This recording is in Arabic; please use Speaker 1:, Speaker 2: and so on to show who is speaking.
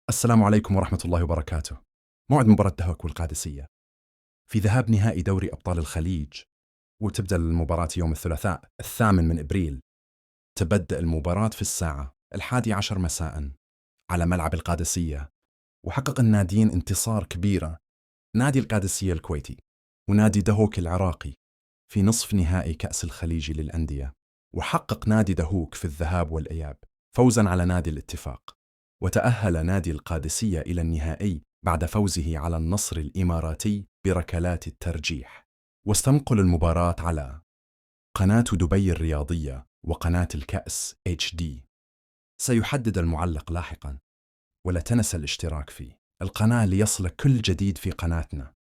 Speaker 1: السلام عليكم ورحمة الله وبركاته. موعد مباراة دهوك والقادسية في ذهاب نهائي دوري أبطال الخليج، وتبدأ المباراة يوم الثلاثاء 8 أبريل. تبدأ المباراة في الساعة 11 مساء على ملعب القادسية. وحقق الناديين انتصار كبيرة، نادي القادسية الكويتي ونادي دهوك العراقي، في نصف نهائي كأس الخليج للأندية. وحقق نادي دهوك في الذهاب والإياب فوزاً على نادي الاتفاق، وتأهل نادي القادسية إلى النهائي بعد فوزه على النصر الإماراتي بركلات الترجيح. واستنقل المباراة على قناة دبي الرياضية وقناة الكأس HD. سيحدد المعلق لاحقاً، ولا تنسى الاشتراك في القناة ليصلك كل جديد في قناتنا.